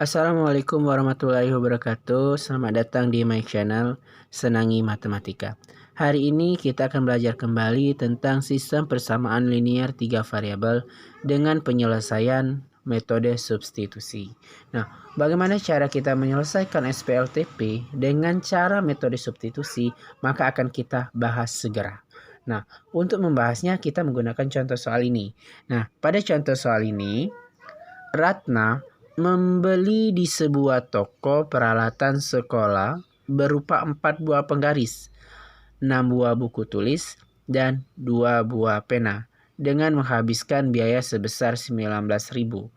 Assalamualaikum warahmatullahi wabarakatuh. Selamat datang di my channel Senangi Matematika. Hari ini kita akan belajar kembali tentang sistem persamaan linear 3 variabel dengan penyelesaian metode substitusi. Nah, bagaimana cara kita menyelesaikan SPLTP dengan cara metode substitusi, maka akan kita bahas segera. Nah, untuk membahasnya kita menggunakan contoh soal ini. Nah, pada contoh soal ini, Ratna membeli di sebuah toko peralatan sekolah berupa 4 buah penggaris, 6 buah buku tulis, dan 2 buah pena dengan menghabiskan biaya sebesar 19.000.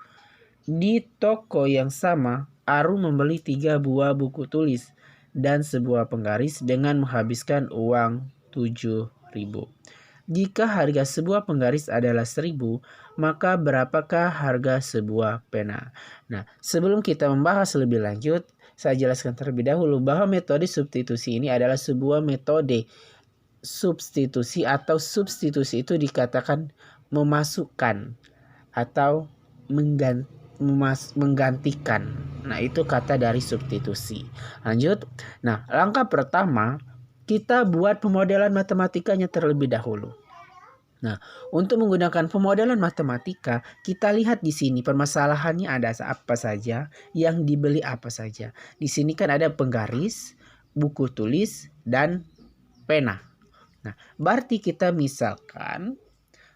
Di toko yang sama, Arum membeli 3 buah buku tulis dan sebuah penggaris dengan menghabiskan uang 7.000. Jika harga sebuah penggaris adalah 1.000, maka berapakah harga sebuah pena? Nah, sebelum kita membahas lebih lanjut, saya jelaskan terlebih dahulu bahwa metode substitusi ini adalah sebuah metode substitusi, atau substitusi itu dikatakan memasukkan atau menggantikan. Nah, itu kata dari substitusi. Lanjut. Nah, langkah pertama, kita buat pemodelan matematikanya terlebih dahulu. Nah, untuk menggunakan pemodelan matematika, kita lihat di sini permasalahannya ada apa saja, yang dibeli apa saja. Di sini kan ada penggaris, buku tulis, dan pena. Nah, berarti kita misalkan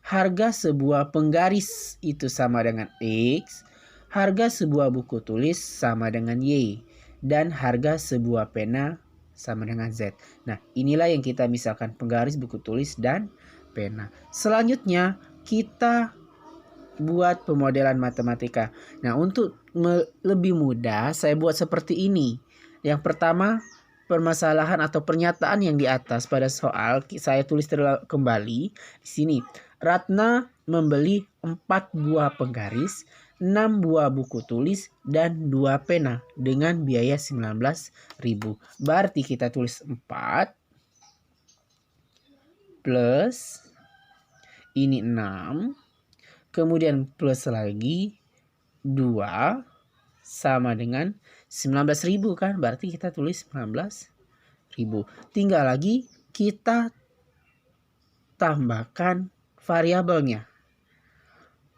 harga sebuah penggaris itu sama dengan X, harga sebuah buku tulis sama dengan Y, dan harga sebuah pena sama dengan Z. Nah, inilah yang kita misalkan penggaris, buku tulis, dan pena. Selanjutnya kita buat pemodelan matematika. Nah, untuk lebih mudah saya buat seperti ini. Yang pertama, permasalahan atau pernyataan yang di atas pada soal saya tulis kembali di sini. Ratna membeli 4 buah penggaris, 6 buah buku tulis, dan 2 pena dengan biaya 19.000. Berarti kita tulis 4 plus ini 6, kemudian plus lagi 2 sama dengan 19.000 kan? Berarti kita tulis 19.000. Tinggal lagi kita tambahkan variabelnya.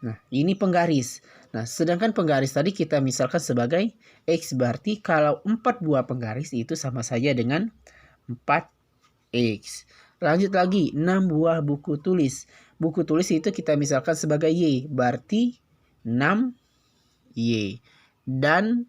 Nah, ini penggaris. Nah, sedangkan penggaris tadi kita misalkan sebagai X, berarti kalau 4 buah penggaris itu sama saja dengan 4X. Lanjut lagi, 6 buah buku tulis. Buku tulis itu kita misalkan sebagai Y, berarti 6Y. Dan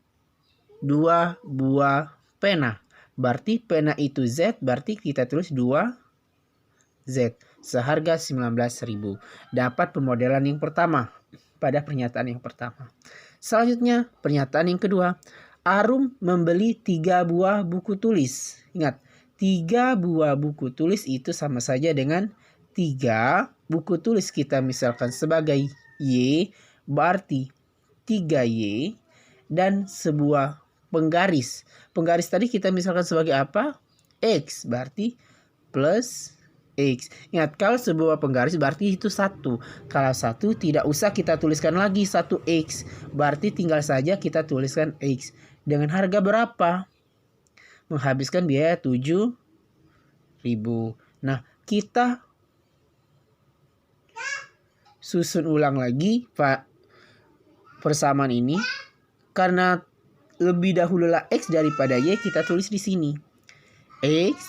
2 buah pena. Berarti pena itu Z, berarti kita tulis 2Z. Seharga 19.000. Dapat pemodelan yang pertama pada pernyataan yang pertama. Selanjutnya, pernyataan yang kedua. Arum membeli 3 buah buku tulis. Ingat, 3 buah buku tulis itu sama saja dengan 3 buku tulis kita misalkan sebagai Y, berarti 3Y, dan sebuah penggaris. Penggaris tadi kita misalkan sebagai apa? X, berarti plus X. Ingat, kalau sebuah penggaris berarti itu 1. Kalau 1 tidak usah kita tuliskan lagi 1X. Berarti tinggal saja kita tuliskan X. Dengan harga berapa? Menghabiskan biaya 7.000. Nah, kita susun ulang lagi Pak persamaan ini. Karena lebih dahulu lah X daripada Y, kita tulis di sini. X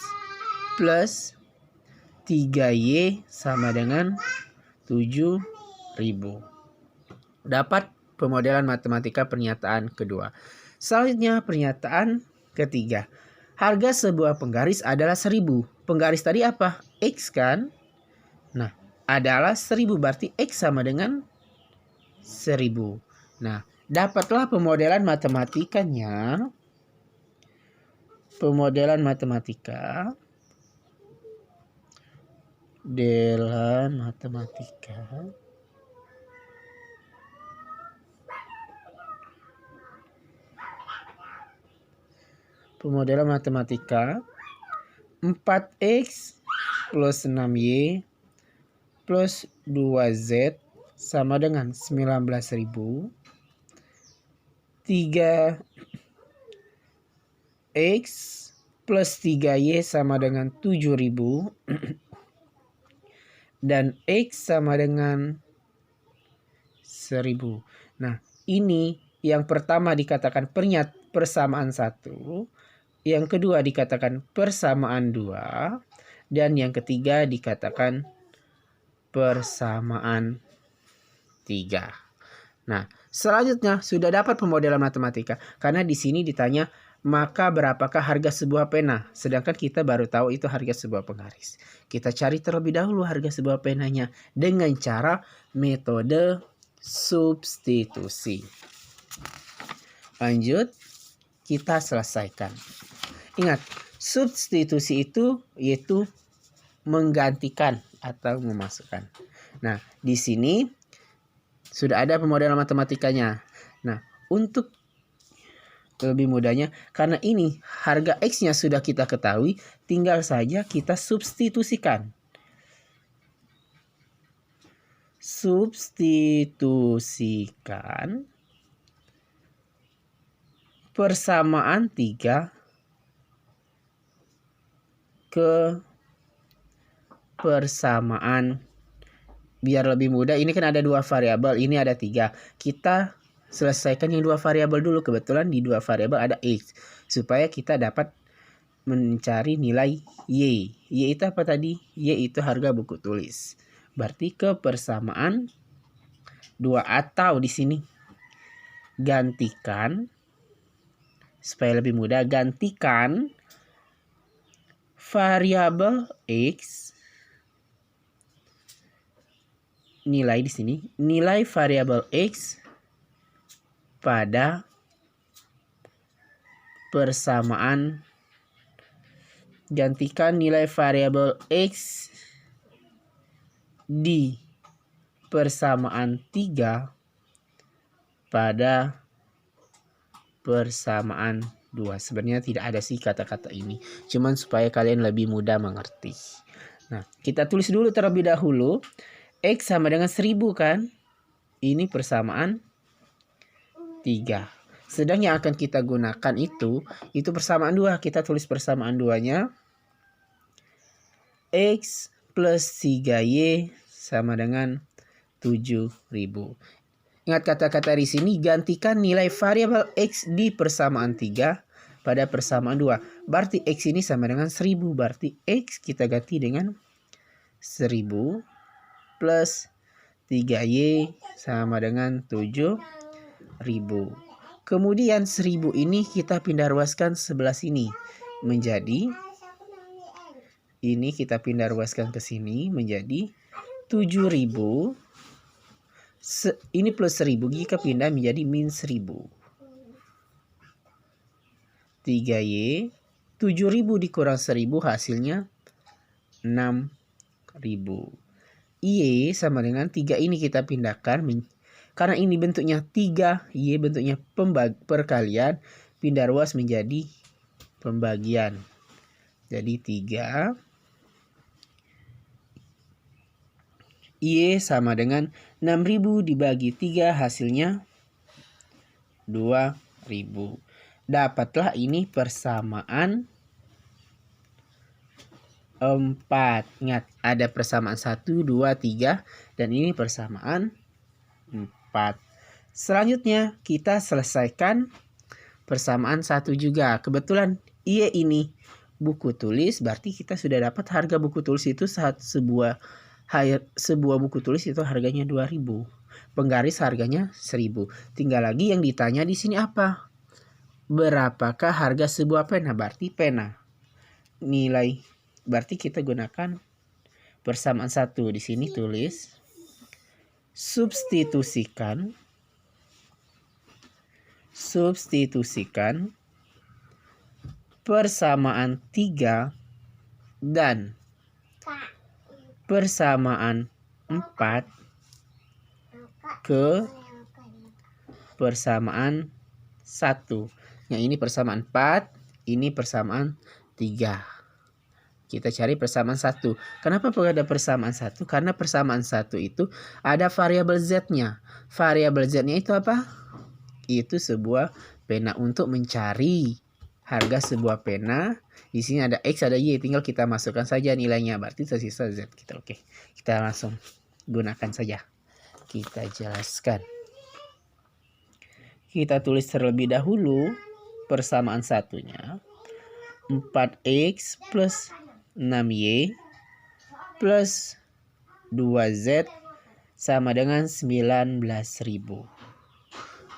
plus 3Y sama dengan 7.000. Dapat pemodelan matematika pernyataan kedua. Selanjutnya pernyataan ketiga. Harga sebuah penggaris adalah 1.000. Penggaris tadi apa? X kan? Nah, adalah 1.000, berarti X sama dengan 1.000. Nah, dapatlah pemodelan matematikanya. Pemodelan matematika. Pemodelan matematika 4X plus 6Y plus 2Z sama dengan 19.000 3x plus 3y sama dengan 7.000 dan x sama dengan 1.000. Nah, ini yang pertama dikatakan persamaan 1, yang kedua dikatakan persamaan 2, dan yang ketiga dikatakan persamaan 3. Nah, selanjutnya sudah dapat pemodelan matematika. Karena di sini ditanya, maka berapakah harga sebuah pena? Sedangkan kita baru tahu itu harga sebuah penggaris. Kita cari terlebih dahulu harga sebuah penanya dengan cara metode substitusi. Lanjut, kita selesaikan. Ingat, substitusi itu yaitu menggantikan atau memasukkan. Nah, di sini sudah ada pemodelan matematikanya. Nah, untuk lebih mudahnya, karena ini harga X-nya sudah kita ketahui, tinggal saja kita substitusikan. Substitusikan persamaan 3 ke persamaan, biar lebih mudah, ini kan ada 2 variabel, ini ada 3. Kita selesaikan yang 2 variabel dulu. Kebetulan di 2 variabel ada X, supaya kita dapat mencari nilai Y. Y itu apa tadi? Y itu harga buku tulis. Berarti ke persamaan 2, atau di sini gantikan, supaya lebih mudah, gantikan variabel X, nilai di sini, nilai variabel X pada persamaan, gantikan nilai variabel X di persamaan 3 pada persamaan 2. Sebenarnya tidak ada sih kata-kata ini, cuman supaya kalian lebih mudah mengerti. Nah, kita tulis dulu terlebih dahulu. X sama dengan 1000 kan? Ini persamaan 3. Sedang yang akan kita gunakan itu persamaan 2. Kita tulis persamaan 2-nya. X plus 3Y sama dengan 7.000. Ingat kata-kata di sini, gantikan nilai variabel X di persamaan 3 pada persamaan 2. Berarti X ini sama dengan 1000. Berarti X kita ganti dengan 1000 plus 3Y sama dengan 7.000. Kemudian 1000 ini kita pindah ruaskan sebelah sini menjadi, ini kita pindah ruaskan ke sini menjadi 7.000. Ini plus 1000 jika pindah menjadi min 1000. 3Y, 7.000 dikurang 1000 hasilnya 6.000. Y sama dengan 3 ini kita pindahkan, karena ini bentuknya 3, Y bentuknya perkalian, pindah ruas menjadi pembagian. Jadi 3 Y sama dengan 6.000 dibagi 3 hasilnya 2.000. Dapatlah ini persamaan 4. Ingat, ada persamaan 1, 2, 3, dan ini persamaan 4. Selanjutnya kita selesaikan persamaan 1 juga. Kebetulan Y ini buku tulis, berarti kita sudah dapat harga buku tulis itu sebuah buku tulis itu harganya 2.000. Penggaris harganya 1.000. Tinggal lagi yang ditanya di sini apa? Berapakah harga sebuah pena? Berarti pena. Nilai. Berarti kita gunakan persamaan 1. Di sini tulis substitusikan persamaan 3 dan persamaan 4 ke persamaan 1. Yang ini persamaan 4, ini persamaan 3. Kita cari persamaan 1. Kenapa ada persamaan 1? Karena persamaan 1 itu ada variabel Z-nya. Variabel Z-nya itu apa? itu sebuah pena. Untuk mencari harga sebuah pena, di sini ada X, ada Y, tinggal kita masukkan saja nilainya, berarti tersisa Z kita. Oke, kita langsung gunakan saja. Kita jelaskan. Kita tulis terlebih dahulu persamaan satunya. 4X plus 6Y plus 2Z sama dengan 19.000.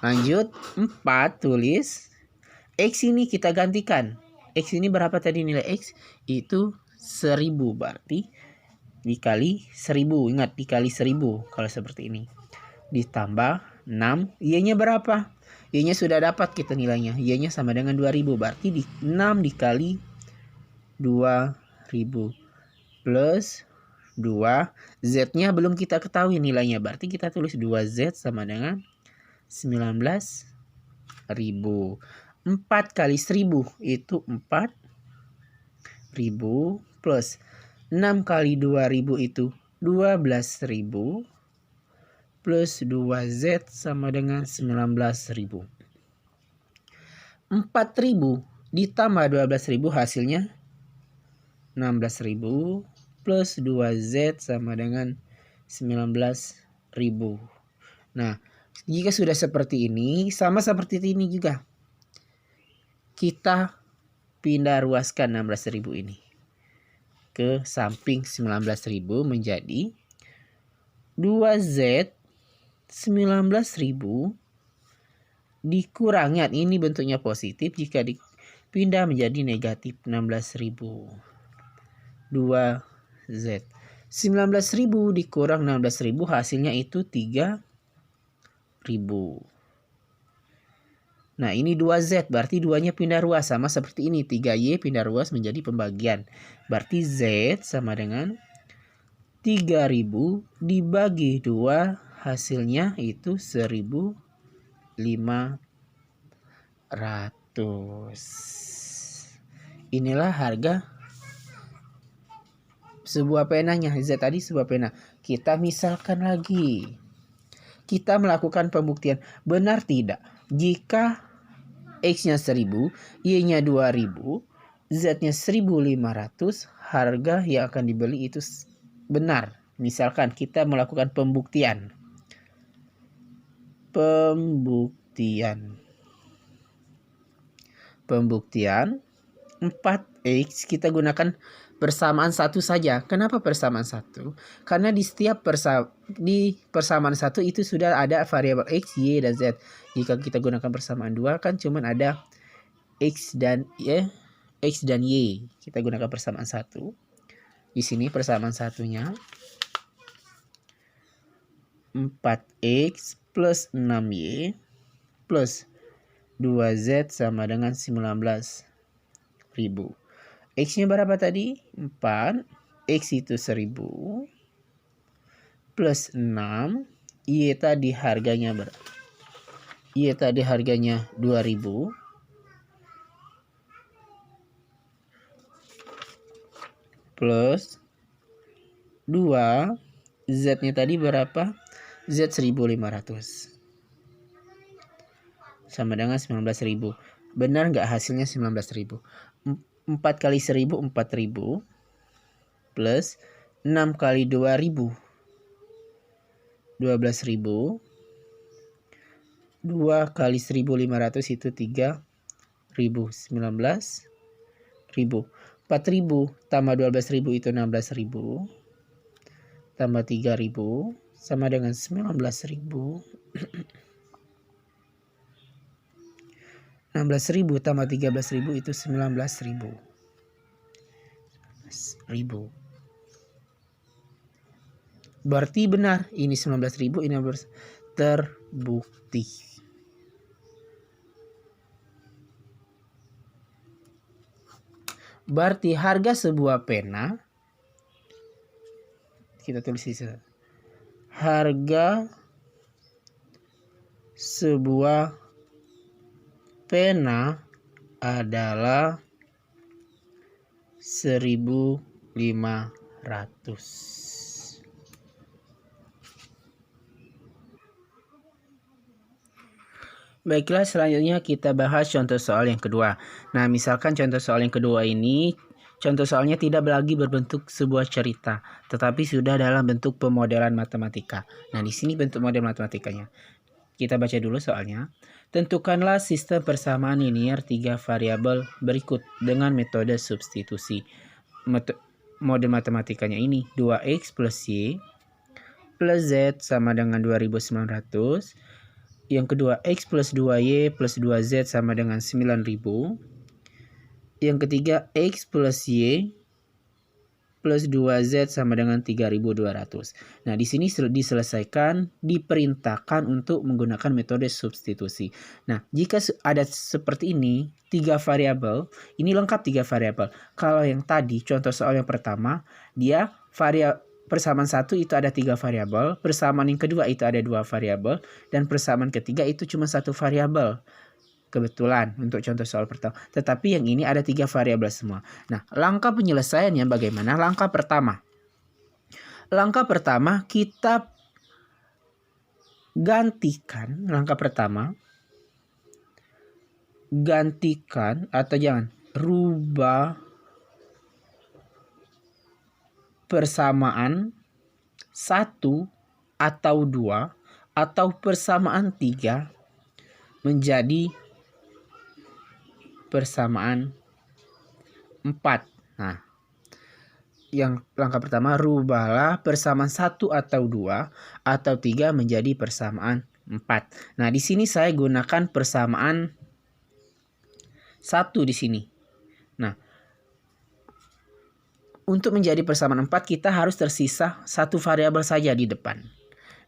Lanjut, 4 tulis. X ini kita gantikan. X ini berapa tadi nilai X? Itu 1000, berarti dikali 1000. Ingat, dikali 1000 kalau seperti ini. Ditambah 6. Y-nya berapa? Y-nya sudah dapat kita nilainya. Y-nya sama dengan 2000. Berarti 6 dikali 2000 plus 2. Z-nya belum kita ketahui nilainya. Berarti kita tulis 2Z sama dengan 19.000. 4 kali 1000 itu 4.000 plus 6 kali 2000 itu 12.000 plus 2Z sama dengan 19.000. 4.000 ditambah 12.000 hasilnya 16.000 plus 2Z sama dengan 19.000. Nah, jika sudah seperti ini, sama seperti ini juga. Kita pindah ruaskan 16.000 ini ke samping 19.000 menjadi 2Z 19.000 dikurangi, ini bentuknya positif, jika dipindah menjadi negatif 16.000. 2Z 19.000 dikurang 16.000 hasilnya itu 3.000. Nah, ini 2Z, berarti 2-nya pindah ruas, sama seperti ini. 3Y pindah ruas menjadi pembagian. Berarti Z sama dengan 3.000 dibagi 2, hasilnya itu 1.500. Inilah harga sebuah penanya. Z tadi sebuah pena. Kita misalkan lagi. Kita melakukan pembuktian. Benar tidak? Jika X-nya 1000, Y-nya 2000, Z-nya 1500, harga yang akan dibeli itu benar. Misalkan kita melakukan pembuktian. 4X kita gunakan persamaan satu saja. Kenapa persamaan satu? Karena di setiap persamaan satu itu sudah ada variabel X, Y, dan Z. Jika kita gunakan persamaan 2 kan cuman ada X dan Y. Kita gunakan persamaan 1. Di sini persamaan satunya 4X plus 6Y plus 2Z sama dengan 19.000. X-nya berapa tadi? 4. X itu 1000 plus 6. Y tadi harganya berapa? Y tadi harganya 2000 plus 2. Z-nya tadi berapa? Z 1500 sama dengan 19.000. Benar nggak hasilnya 19.000? 4 kali 1000 4.000 plus 6 kali 2000 12.000. 2 kali 1500 itu 3.000. 19.000. 4.000 tambah 12.000 itu 16.000. Tambah 3.000 sama dengan 19.000. 16.000 tambah 13.000 itu 19.000. Berarti benar, ini 19.000, ini terbukti. Berarti harga sebuah pena, kita tulis di sini. Harga sebuah pena adalah 1.500. Baiklah, selanjutnya kita bahas contoh soal yang kedua. Nah, misalkan contoh soal yang kedua ini, contoh soalnya tidak lagi berbentuk sebuah cerita, tetapi sudah dalam bentuk pemodelan matematika. Nah, di sini bentuk model matematikanya. Kita baca dulu soalnya. Tentukanlah sistem persamaan linier 3 variabel berikut dengan metode substitusi. Model matematikanya ini 2x plus y plus z sama dengan 2900. Yang kedua, x plus 2y plus 2z sama dengan 9000. Yang ketiga, x plus y plus 2z sama dengan 3200. Nah, di sini diselesaikan, diperintahkan untuk menggunakan metode substitusi. Nah, jika ada seperti ini, 3 variabel, ini lengkap 3 variabel. Kalau yang tadi, contoh soal yang pertama, dia persamaan 1 itu ada 3 variabel, persamaan yang kedua itu ada 2 variabel, dan persamaan ketiga itu cuma 1 variabel. Kebetulan untuk contoh soal pertama. Tetapi yang ini ada 3 variabel semua. Nah, langkah penyelesaiannya bagaimana? Langkah pertama. Langkah pertama kita gantikan, rubah persamaan 1 atau 2 atau persamaan 3 menjadi persamaan 4. Nah, yang langkah pertama, rubahlah persamaan 1 atau 2 atau 3 menjadi persamaan 4. Nah, di sini saya gunakan persamaan 1 di sini. Nah, untuk menjadi persamaan 4 kita harus tersisa 1 variabel saja di depan.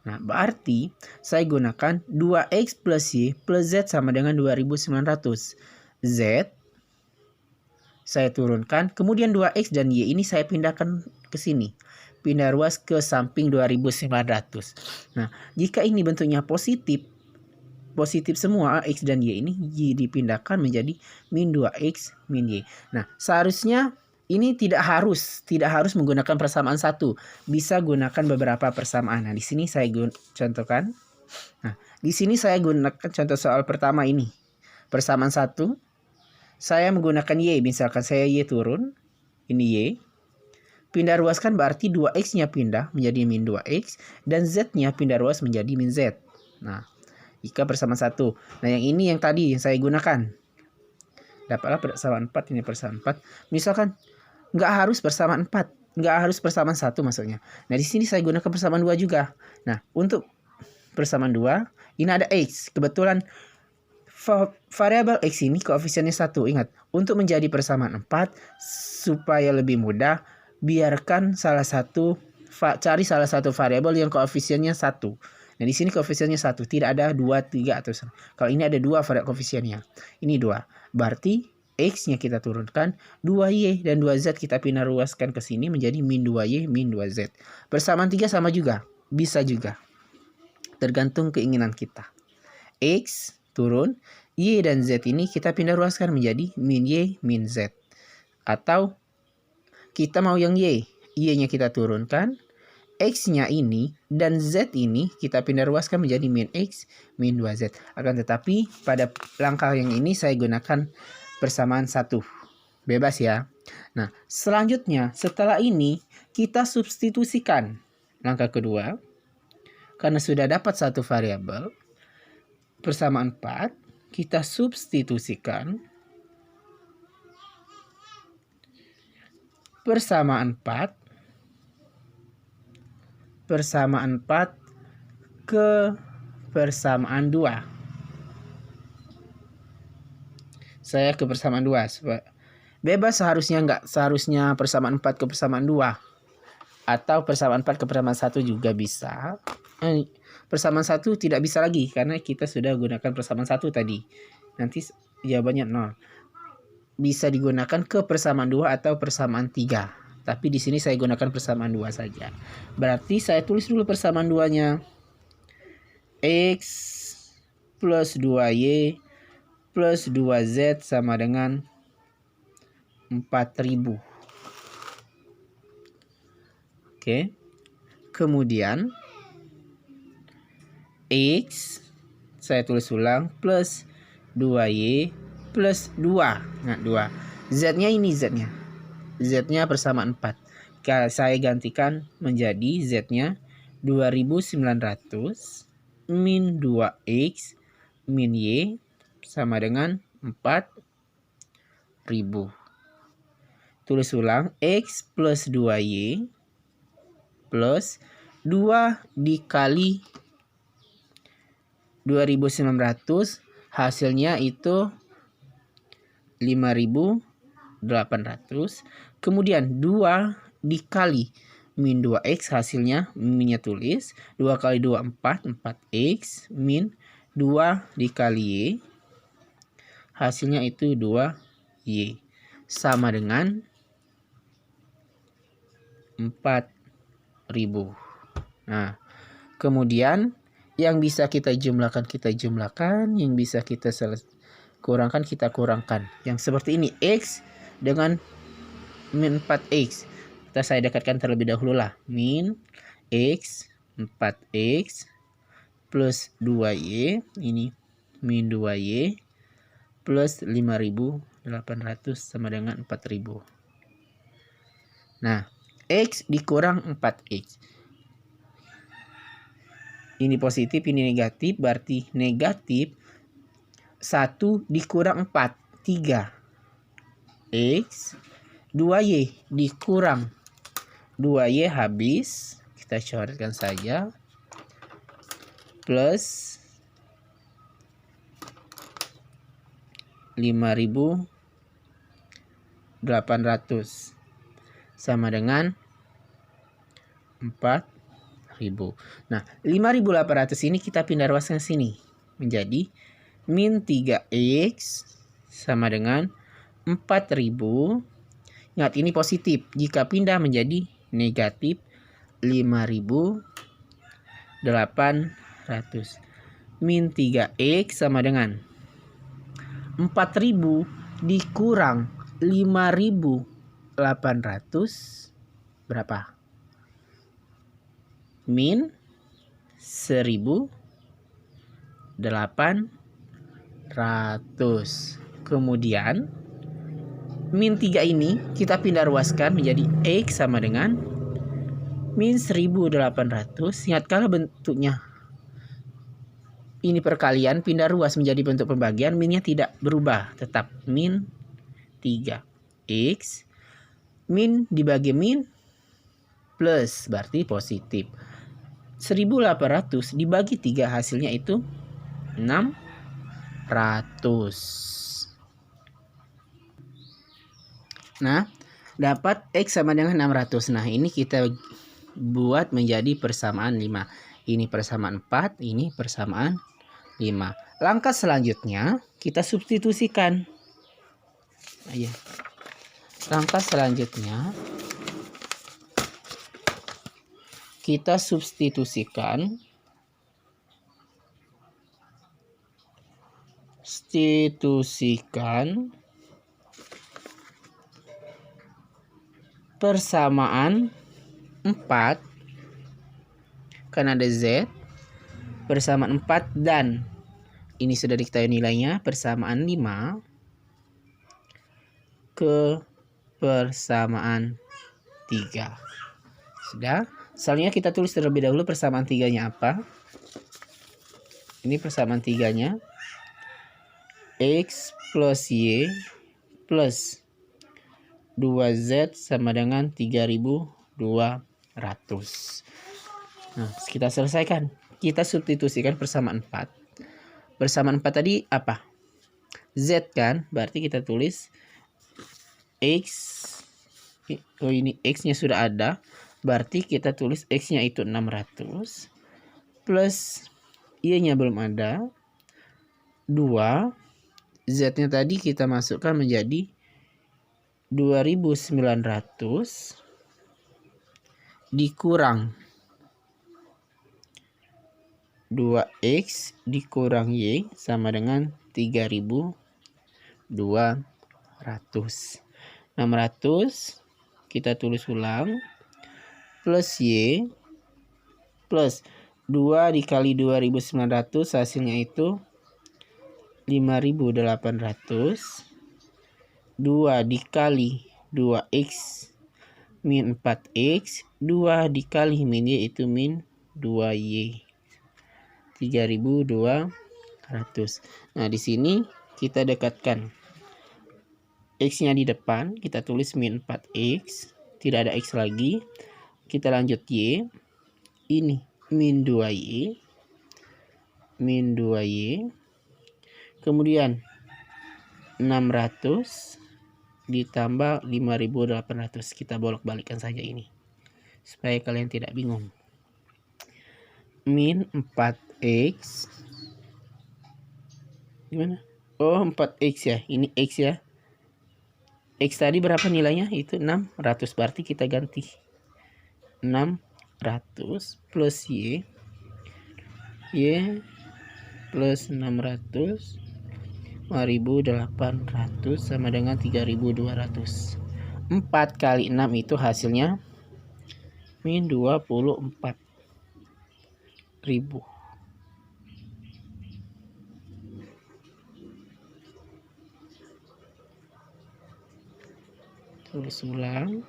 Nah, berarti saya gunakan 2x plus y plus z sama dengan 2900. Z saya turunkan, kemudian 2x dan y ini saya pindahkan ke sini. Pindah ruas ke samping 2900. Nah, jika ini bentuknya positif semua x dan y ini dipindahkan menjadi min 2x min y. Nah, seharusnya ini tidak harus menggunakan persamaan 1. Bisa gunakan beberapa persamaan. Nah, di sini saya contohkan. Nah, di sini saya gunakan contoh soal pertama ini. Persamaan 1. Saya menggunakan y. Misalkan saya y turun. Ini y. Pindah ruaskan berarti 2x-nya pindah menjadi min 2x. Dan z-nya pindah ruas menjadi min z. Nah, jika persamaan 1. Nah, yang ini yang tadi yang saya gunakan. Dapatlah persamaan 4. Ini persamaan 4. Misalkan nggak harus persamaan 4. Nggak harus persamaan 1 maksudnya. Nah, di sini saya gunakan persamaan 2 juga. Nah, untuk persamaan 2, ini ada x. Kebetulan variabel x ini koefisiennya 1. Ingat, untuk menjadi persamaan 4, supaya lebih mudah, biarkan cari salah satu variabel yang koefisiennya 1. Nah, di sini koefisiennya 1. Tidak ada 2, 3, atau 1. Kalau ini ada 2 variabel koefisiennya. Ini 2. Berarti x-nya kita turunkan, 2y dan 2z kita pindah ruaskan ke sini menjadi min 2y min 2z. Persamaan 3 sama juga, bisa juga. Tergantung keinginan kita. X turun, y dan z ini kita pindah ruaskan menjadi min y min z. Atau kita mau yang y-nya kita turunkan, x-nya ini dan z ini kita pindah ruaskan menjadi min x min 2z. Akan tetapi pada langkah yang ini saya gunakan persamaan 1. Bebas ya. Nah, selanjutnya setelah ini kita substitusikan. Langkah kedua, karena sudah dapat satu variabel, persamaan 4, kita substitusikan persamaan 4 ke persamaan 2. Saya ke persamaan 2. Bebas, seharusnya persamaan 4 ke persamaan 2. Atau persamaan 4 ke persamaan 1 juga bisa. Persamaan 1 tidak bisa lagi karena kita sudah gunakan persamaan 1 tadi. Nanti jawabannya 0. Bisa digunakan ke persamaan 2 atau persamaan 3. Tapi di sini saya gunakan persamaan 2 saja. Berarti saya tulis dulu persamaan 2-nya. X plus 2y plus 2z sama dengan 4000. Oke. Kemudian x Saya tulis ulang, plus 2Y plus 2. Nah, 2. Z-nya ini Z-nya. Z-nya persamaan 4. Saya gantikan menjadi Z-nya 2900 min 2X min Y sama dengan 4000. Tulis ulang, X plus 2Y plus 2 dikali 2900, hasilnya itu 5800. Kemudian 2 dikali min 2X, hasilnya minnya tulis 2 kali 2 4, 4X min 2 dikali Y, hasilnya itu 2Y sama dengan 4000. Nah, kemudian yang bisa kita jumlahkan, yang bisa kita kurangkan, kita kurangkan. Yang seperti ini, X dengan min 4X. Saya dekatkan terlebih dahulu lah. Min X 4X plus 2Y. Ini min 2Y plus 5800 sama dengan 4000. Nah, X dikurang 4X. Ini positif, ini negatif. Berarti negatif 1 dikurang 4, 3. X 2Y dikurang 2Y habis. Kita coretkan saja. Plus 5800 sama dengan 4000. Nah, 5800 ini kita pindah ruaskan sini menjadi min 3X sama dengan 4000. Ingat, ini positif. Jika pindah menjadi negatif 5800. Min 3X sama dengan 4000 dikurang 5800 berapa? Min 1800. Kemudian min 3 ini kita pindah ruaskan menjadi X sama dengan min 1800. Ingat, kalau bentuknya ini perkalian, pindah ruas menjadi bentuk pembagian, minnya tidak berubah, tetap min 3X. Min dibagi min plus, berarti positif. 1800 dibagi 3, hasilnya itu 600. Nah, dapat X sama dengan 600. Nah, ini kita buat menjadi persamaan 5. Ini persamaan 4, ini persamaan 5. Langkah selanjutnya kita substitusikan. Ayo. Langkah selanjutnya kita substitusikan persamaan 4 karena ada Z, persamaan 4 dan ini sudah diketahui nilainya, persamaan 5 ke persamaan 3. Sudah. Selanjutnya kita tulis terlebih dahulu persamaan 3-nya apa. Ini persamaan 3-nya. X plus Y plus 2Z sama dengan 3200. Nah, kita selesaikan. Kita substitusikan persamaan 4. Persamaan 4 tadi apa? Z kan? Berarti kita tulis X. Oh, ini X-nya sudah ada. Berarti kita tulis X-nya itu 600. Plus Y-nya belum ada. 2. Z-nya tadi kita masukkan menjadi 2900 dikurang 2X dikurang Y sama dengan 3200. 600 kita tulis ulang plus Y plus 2 dikali 2.900 hasilnya itu 5.800. 2 dikali 2x min 4x. 2 dikali min y itu min 2y. 3.200. Nah, di sini kita dekatkan x-nya di depan, kita tulis min 4x, tidak ada x lagi. Kita lanjut y, ini min 2y, min 2y. Kemudian 600 ditambah 5.800. Kita bolak-balikkan saja ini supaya kalian tidak bingung. Min 4x, gimana? Oh, 4x ya, ini x ya. X tadi berapa nilainya? Itu 600, berarti kita ganti 600 plus y plus 600, 5.800 sama dengan 3.200. 4 kali 6 itu hasilnya min 24.000. Tulis ulang.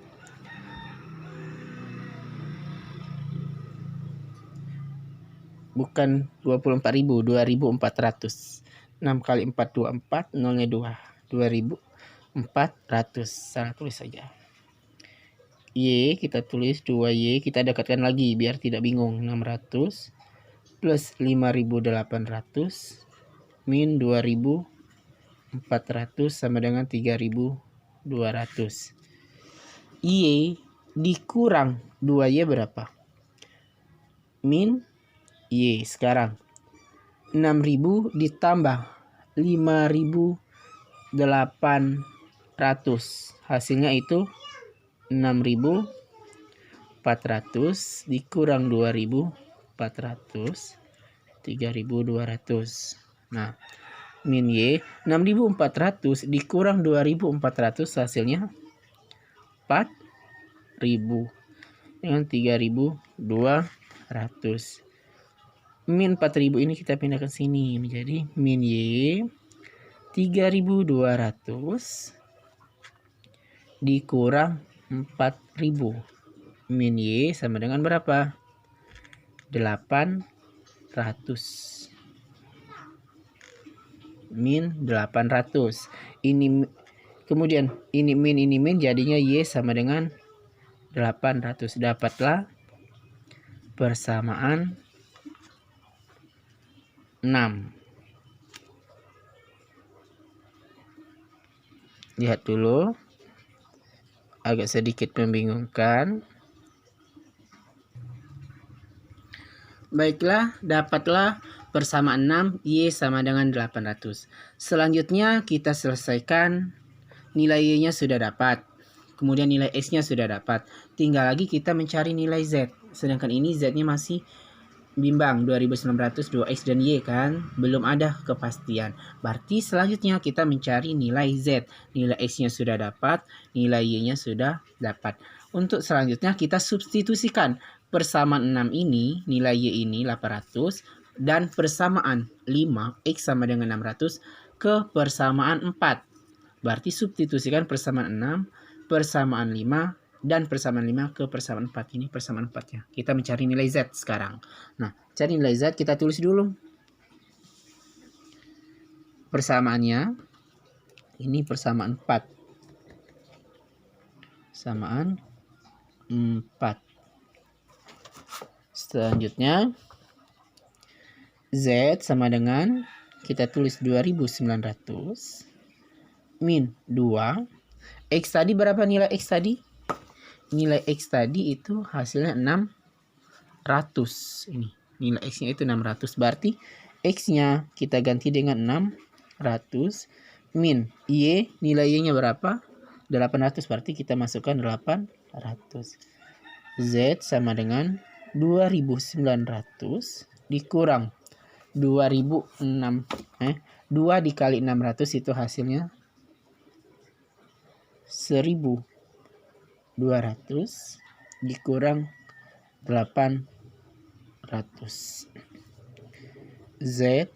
Bukan 24.000, 2.400. 6 kali 4, 24, nolnya 2. 2.400. Salah tulis saja. Y kita tulis 2y, kita dekatkan lagi biar tidak bingung. 600 plus 5.800 min 2.400 sama dengan 3.200. Y dikurang 2y berapa? Min y. Sekarang 6.000 ditambah 5.800, hasilnya itu 6.400 dikurang 2.400, 3.200. Nah, min y 6.400 dikurang 2.400 hasilnya 4.000 dengan 3.200. Min 4.000 ini kita pindahkan sini menjadi min y 3.200 dikurang 4.000. Min y sama dengan berapa? 800. Min 800. Ini kemudian ini min jadinya y sama dengan 800. Dapatlah persamaan 6. Lihat dulu, agak sedikit membingungkan. Baiklah, dapatlah persamaan 6, y sama dengan 800. Selanjutnya kita selesaikan. Nilai y-nya sudah dapat, kemudian nilai x-nya sudah dapat. Tinggal lagi kita mencari nilai z. Sedangkan ini z-nya masih bimbang, 2.900, 2x dan y kan, belum ada kepastian. Berarti selanjutnya kita mencari nilai z. Nilai x-nya sudah dapat, nilai y-nya sudah dapat. Untuk selanjutnya kita substitusikan persamaan 6 ini, nilai y ini 800, dan persamaan 5, x sama dengan 600 ke persamaan 4. Berarti substitusikan persamaan 6, persamaan 5, dan persamaan 5 ke persamaan 4. Ini persamaan 4-nya. Kita mencari nilai z sekarang. Nah, cari nilai z kita tulis dulu. Persamaannya, ini persamaan 4. Persamaan 4. Selanjutnya, z sama dengan, kita tulis 2.900. Min 2. X tadi berapa nilai x tadi? Nilai x tadi itu hasilnya 600. Ini nilai x-nya itu 600. Berarti x-nya kita ganti dengan 600 min y, nilai y-nya berapa? 800. Berarti kita masukkan 800. Z sama dengan 2.900 dikurang 2.006. 2 dikali 600 itu hasilnya 1.200 dikurang 800. Z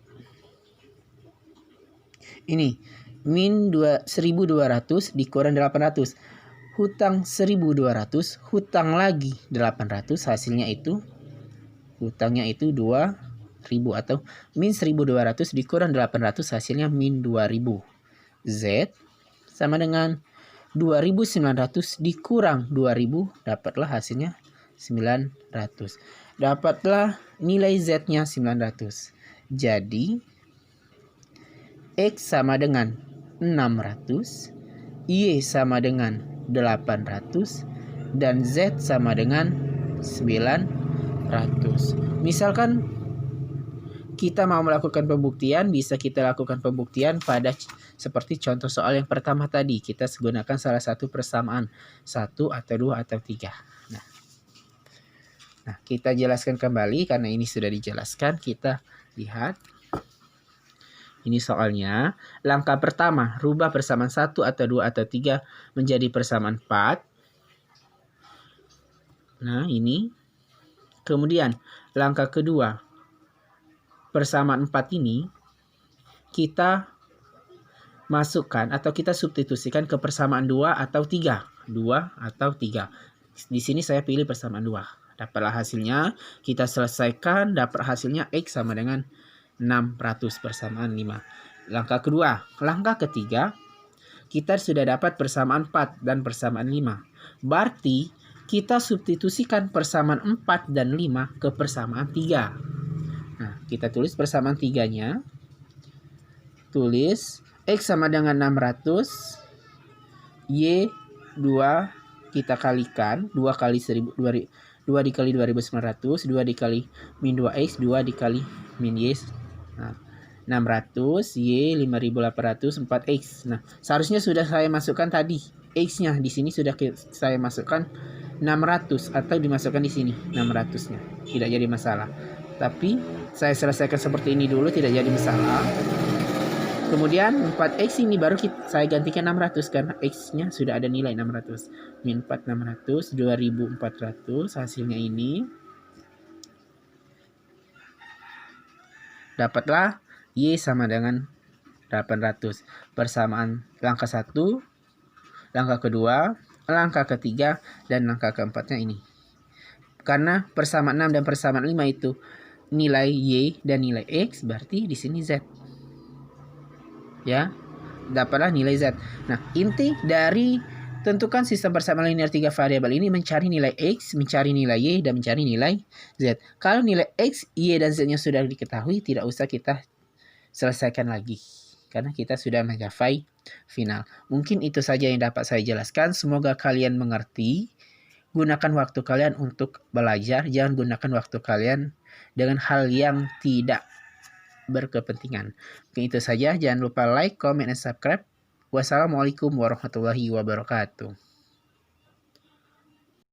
ini min 1200 dikurang 800. Hutang 1200, hutang lagi 800, hasilnya itu hutangnya itu 2000 atau min 1200 dikurang 800 hasilnya min 2000. Z sama dengan 2900 dikurang 2000, dapatlah hasilnya 900. Dapatlah nilai Z-nya 900. Jadi X sama dengan 600, Y sama dengan 800, dan Z sama dengan 900. Misalkan kita mau melakukan pembuktian, bisa kita lakukan pembuktian pada seperti contoh soal yang pertama tadi. Kita gunakan salah satu persamaan, 1 atau 2 atau 3. Nah, kita jelaskan kembali karena ini sudah dijelaskan. Kita lihat. Ini soalnya, langkah pertama, rubah persamaan 1 atau 2 atau 3 menjadi persamaan 4. Nah, ini. Kemudian, langkah kedua, persamaan 4 ini kita masukkan atau kita substitusikan ke persamaan 2 atau 3. 2 atau 3. Di sini saya pilih persamaan 2. Dapatlah hasilnya, kita selesaikan, dapat hasilnya X sama dengan 600 persamaan 5. Langkah kedua, langkah ketiga, kita sudah dapat persamaan 4 dan persamaan 5. Berarti kita substitusikan persamaan 4 dan 5 ke persamaan 3. Nah, kita tulis persamaan 3-nya. Tulis X sama dengan 600, Y 2 kita kalikan, 2 kali 1000, 2 dikali 2900, 2 dikali min 2X, 2 dikali min Y. Nah, 600, Y 5800, 4X. Nah, seharusnya sudah saya masukkan tadi. X-nya di sini sudah saya masukkan 600 atau dimasukkan di sini 600-nya. Tidak jadi masalah. Tapi saya selesaikan seperti ini dulu, tidak jadi masalah. Kemudian 4X ini baru saya gantikan 600 karena X-nya sudah ada nilai 600. Min 4 600, 2400 hasilnya ini. Dapatlah Y sama dengan 800. Persamaan langkah 1, langkah kedua, langkah ketiga, dan langkah keempatnya ini. Karena persamaan 6 dan persamaan 5 itu nilai Y dan nilai X, berarti di sini Z. Ya, dapatlah nilai Z. Nah, inti dari tentukan sistem persamaan linear 3 variabel ini mencari nilai X, mencari nilai Y, dan mencari nilai Z. Kalau nilai X, Y, dan Z-nya sudah diketahui, tidak usah kita selesaikan lagi. Karena kita sudah mencapai final. Mungkin itu saja yang dapat saya jelaskan. Semoga kalian mengerti. Gunakan waktu kalian untuk belajar. Jangan gunakan waktu kalian dengan hal yang tidak berkepentingan. Mungkin itu saja. Jangan lupa like, comment, dan subscribe. Wassalamualaikum warahmatullahi wabarakatuh.